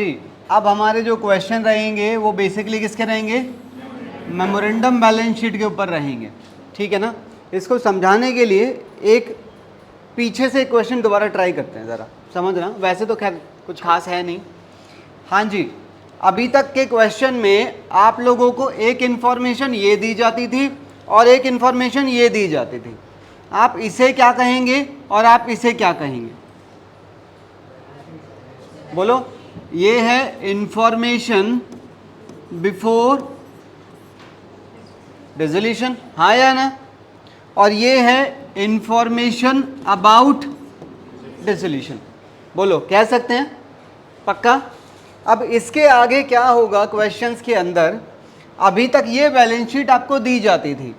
जी, अब हमारे जो क्वेश्चन रहेंगे वो बेसिकली किसके रहेंगे? मेमोरेंडम बैलेंस शीट के ऊपर रहेंगे, ठीक है ना। इसको समझाने के लिए एक पीछे से क्वेश्चन दोबारा ट्राई करते हैं, ज़रा समझना। वैसे तो खैर कुछ खास है नहीं। हाँ जी, अभी तक के क्वेश्चन में आप लोगों को एक इन्फॉर्मेशन ये दी जाती थी और एक इन्फॉर्मेशन ये दी जाती थी। आप इसे क्या कहेंगे और आप इसे क्या कहेंगे? बोलो। ये है इंफॉर्मेशन बिफोर डिसोल्यूशन, हाँ या ना? और ये है इंफॉर्मेशन अबाउट डिसोल्यूशन। बोलो, कह सकते हैं पक्का? अब इसके आगे क्या होगा क्वेश्चंस के अंदर? अभी तक ये बैलेंस शीट आपको दी जाती थी,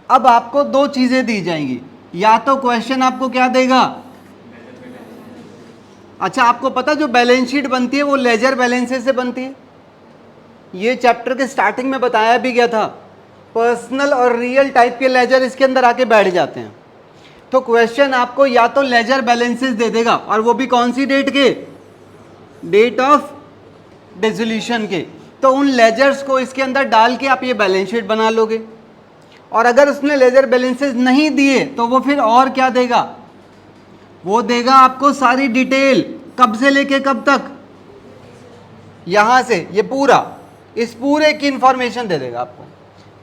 अब आपको दो चीजें दी जाएंगी। या तो क्वेश्चन आपको क्या देगा? अच्छा, आपको पता जो बैलेंस शीट बनती है वो लेजर बैलेंसेस से बनती है। ये चैप्टर के स्टार्टिंग में बताया भी गया था। पर्सनल और रियल टाइप के लेजर इसके अंदर आके बैठ जाते हैं। तो क्वेश्चन आपको या तो लेजर बैलेंसेस दे देगा, और वो भी कौन सी डेट के? डेट ऑफ डिसोल्यूशन के। तो उन लेजर्स को इसके अंदर डाल के आप ये बैलेंस शीट बना लोगे। और अगर उसने लेजर बैलेंसेस नहीं दिए तो वो फिर और क्या देगा? वो देगा आपको सारी डिटेल, कब से लेके कब तक, यहां से ये पूरा, इस पूरे की इंफॉर्मेशन दे देगा आपको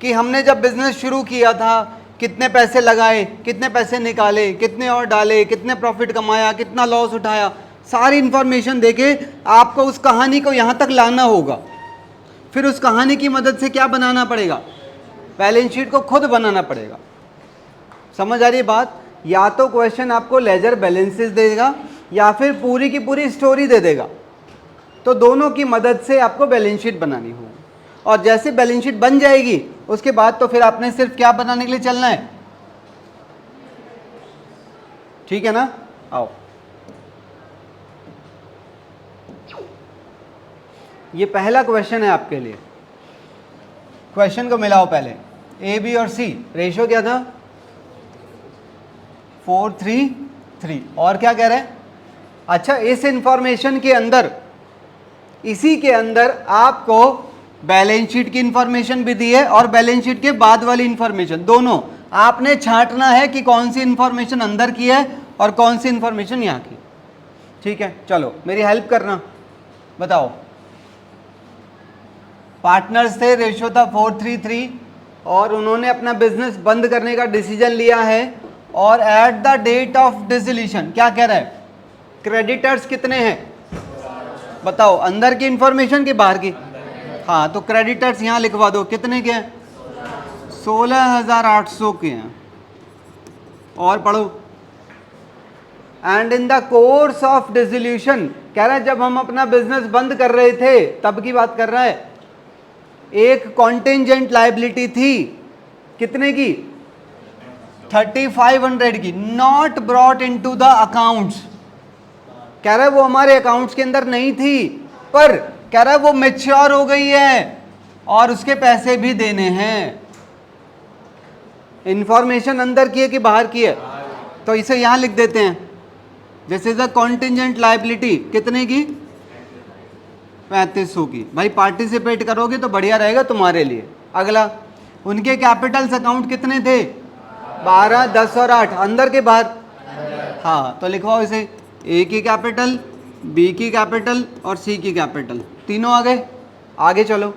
कि हमने जब बिजनेस शुरू किया था कितने पैसे लगाए, कितने पैसे निकाले, कितने और डाले, कितने प्रॉफिट कमाया, कितना लॉस उठाया। सारी इंफॉर्मेशन देके आपको उस कहानी को यहां तक लाना होगा। फिर उस कहानी की मदद से क्या बनाना पड़ेगा? बैलेंस शीट को खुद बनाना पड़ेगा। समझ आ रही है बात? या तो क्वेश्चन आपको लेजर बैलेंसेस देगा या फिर पूरी की पूरी स्टोरी दे देगा। तो दोनों की मदद से आपको बैलेंस शीट बनानी होगी। और जैसे बैलेंस शीट बन जाएगी उसके बाद तो फिर आपने सिर्फ क्या बनाने के लिए चलना है, ठीक है ना? आओ, ये पहला क्वेश्चन है आपके लिए। क्वेश्चन को मिलाओ पहले। ए, बी और सी रेशो क्या था? 4:3:3। और क्या कह रहे हैं? अच्छा, इस इंफॉर्मेशन के अंदर, इसी के अंदर आपको बैलेंस शीट की इंफॉर्मेशन भी दी है और बैलेंस शीट के बाद वाली इंफॉर्मेशन, दोनों आपने छांटना है कि कौन सी इंफॉर्मेशन अंदर की है और कौन सी इंफॉर्मेशन यहाँ की। ठीक है, चलो मेरी हेल्प करना, बताओ। पार्टनर्स थे, रेशो था 4:3:3 और उन्होंने अपना बिजनेस बंद करने का डिसीजन लिया है। और at the date of dissolution क्या कह रहा है? क्रेडिटर्स कितने हैं बताओ? अंदर की इंफॉर्मेशन की बाहर की? हाँ, तो क्रेडिटर्स यहाँ लिखवा दो, कितने के हैं? 16,800 के हैं। और पढ़ो। And in the course of dissolution, कह रहा है जब हम अपना बिजनेस बंद कर रहे थे तब की बात कर रहा है, एक कॉन्टेंजेंट लायबिलिटी थी, कितने की? 3,500 की, not brought into the accounts. कह रहा है वो हमारे अकाउंट्स के अंदर नहीं थी, पर कह रहा है वो मैच्योर हो गई है और उसके पैसे भी देने हैं। इंफॉर्मेशन अंदर की है कि बाहर की है? तो इसे यहां लिख देते हैं, this is a contingent liability, कितने की? 3500 की। भाई पार्टिसिपेट करोगे तो बढ़िया रहेगा तुम्हारे लिए। अगला, उनके कैपिटल्स अकाउंट कितने थे? 12, 10 और 8, अंदर के बाहर? हाँ, तो लिखवाओ इसे, ए की कैपिटल, बी की कैपिटल और सी की कैपिटल, तीनों आ गए। आगे चलो।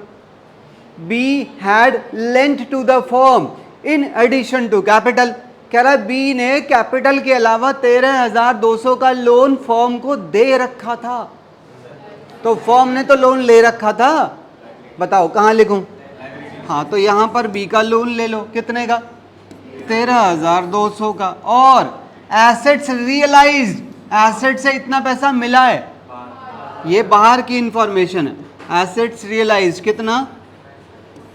B had lent to the firm in addition to capital, कह रहा है बी ने कैपिटल के अलावा 13,200 का लोन फर्म को दे रखा था। तो फर्म ने तो लोन ले रखा था, बताओ कहाँ लिखूं? हाँ, तो यहां पर बी का लोन ले लो, कितने का? 13,200 का। और एसेट्स रियलाइज्ड, एसेट से इतना पैसा मिला है, ये बाहर की इंफॉर्मेशन है। एसेट्स रियलाइज्ड कितना?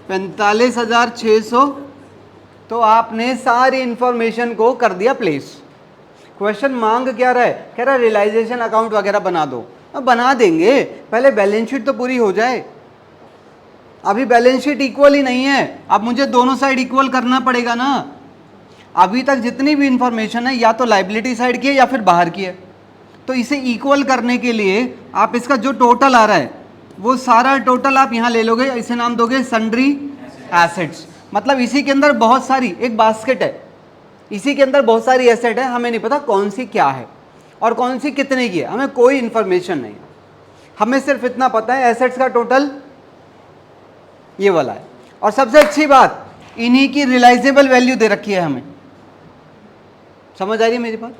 45,600। तो आपने सारी इंफॉर्मेशन को कर दिया प्लेस। क्वेश्चन मांग क्या रहा है? कह रहा है रियलाइजेशन अकाउंट वगैरह बना दो। अब बना देंगे, पहले बैलेंस शीट तो पूरी हो जाए। अभी बैलेंस शीट इक्वल ही नहीं है, अब मुझे दोनों साइड इक्वल करना पड़ेगा ना। अभी तक जितनी भी इंफॉर्मेशन है या तो लायबिलिटी साइड की है या फिर बाहर की है। तो इसे इक्वल करने के लिए आप इसका जो टोटल आ रहा है वो सारा टोटल आप यहाँ ले लोगे, इसे नाम दोगे सन्ड्री एसेट्स। मतलब इसी के अंदर बहुत सारी, एक बास्केट है, इसी के अंदर बहुत सारी एसेट है, हमें नहीं पता कौन सी क्या है और कौन सी कितने की है, हमें कोई इंफॉर्मेशन नहीं है। हमें सिर्फ इतना पता है एसेट्स का टोटल ये वाला है। और सबसे अच्छी बात, इन्हीं की रियलाइजेबल वैल्यू दे रखी है हमें। समझ आ रही है मेरी बात?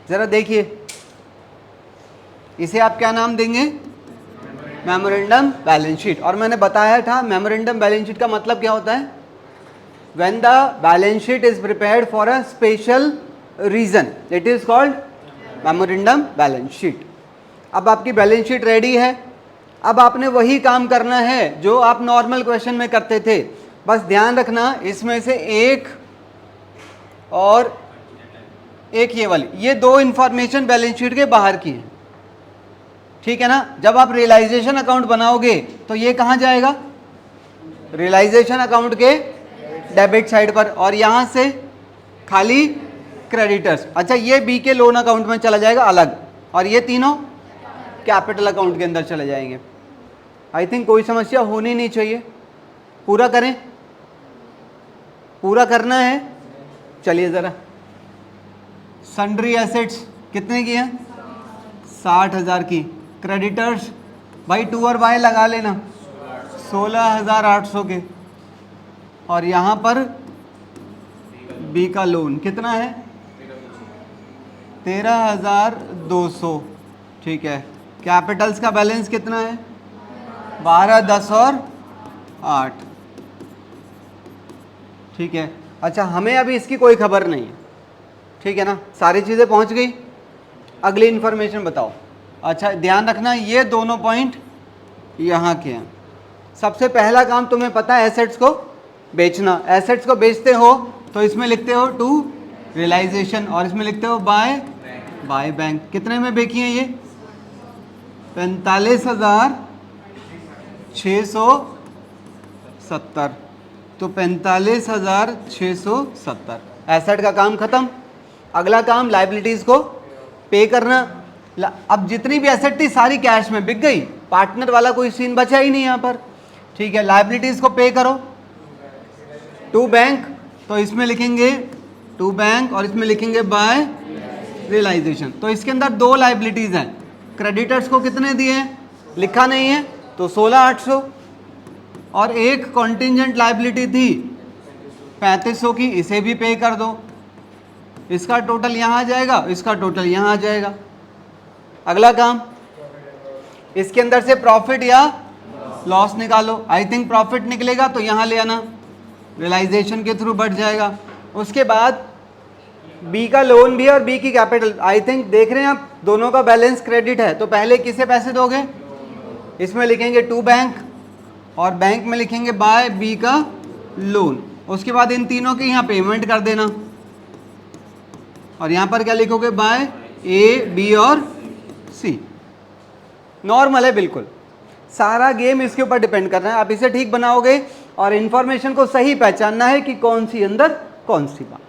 जरा देखिए, इसे आप क्या नाम देंगे? Memorandum balance sheet. और मैंने बताया था मेमोरेंडम बैलेंस शीट का मतलब क्या होता है? When the balance sheet is prepared for a special reason it is called memorandum balance sheet. अब आपकी बैलेंस शीट रेडी है, अब आपने वही काम करना है जो आप नॉर्मल क्वेश्चन में करते थे। बस ध्यान रखना, इसमें से एक और एक ये वाली, ये दो इंफॉर्मेशन बैलेंस शीट के बाहर की है, ठीक है ना। जब आप रियलाइजेशन अकाउंट बनाओगे तो ये कहाँ जाएगा? रियलाइजेशन अकाउंट के डेबिट साइड पर, और यहाँ से खाली क्रेडिटर्स। अच्छा, ये बी के लोन अकाउंट में चला जाएगा अलग, और ये तीनों कैपिटल अकाउंट के अंदर चले जाएंगे। आई थिंक कोई समस्या होनी नहीं चाहिए। पूरा करें? पूरा करना है? चलिए ज़रा, सन्ड्री एसेट्स कितने की हैं? 60,000 की। क्रेडिटर्स भाई 2 और वाई लगा लेना, 16,800 के। और यहाँ पर बी का लोन कितना है? 13,200, ठीक है। कैपिटल्स का बैलेंस कितना है? 12, 10 और 8, ठीक है। अच्छा, हमें अभी इसकी कोई खबर नहीं है, ठीक है ना। सारी चीज़ें पहुंच गई। अगली इंफॉर्मेशन बताओ। अच्छा, ध्यान रखना, ये दोनों पॉइंट यहाँ के हैं। सबसे पहला काम तुम्हें पता है एसेट्स को बेचना। एसेट्स को बेचते हो तो इसमें लिखते हो टू रियलाइजेशन, और इसमें लिखते हो बाय बैंक। कितने में बेची हैं ये? 45,670। तो 45,670 एसेट का काम खत्म। अगला काम लायबिलिटीज़ को पे करना। अब जितनी भी एसेट थी सारी कैश में बिक गई, पार्टनर वाला कोई सीन बचा ही नहीं यहाँ पर, ठीक है। लायबिलिटीज़ को पे करो टू बैंक, तो इसमें लिखेंगे टू बैंक और इसमें लिखेंगे बाय रियलाइजेशन। तो इसके अंदर दो लायबिलिटीज़ हैं। क्रेडिटर्स को कितने दिए हैं? लिखा नहीं है, तो 16,800। और एक कॉन्टिजेंट लायबिलिटी थी 3500 की, इसे भी पे कर दो। इसका टोटल यहाँ आ जाएगा, इसका टोटल यहाँ आ जाएगा। अगला काम, इसके अंदर से प्रॉफिट या लॉस निकालो। आई थिंक प्रॉफिट निकलेगा तो यहाँ ले आना, रियलाइजेशन के थ्रू बढ़ जाएगा। उसके बाद बी का लोन भी है और बी की कैपिटल। आई थिंक देख रहे हैं आप, दोनों का बैलेंस क्रेडिट है, तो पहले किसे पैसे दोगे? इसमें लिखेंगे टू बैंक और बैंक में लिखेंगे बाय बी का लोन। उसके बाद इन तीनों के यहाँ पेमेंट कर देना, और यहाँ पर क्या लिखोगे? बाय ए, बी और सी। नॉर्मल है बिल्कुल। सारा गेम इसके ऊपर डिपेंड कर रहा है। आप इसे ठीक बनाओगे और इन्फॉर्मेशन को सही पहचानना है कि कौन सी अंदर कौन सी बात।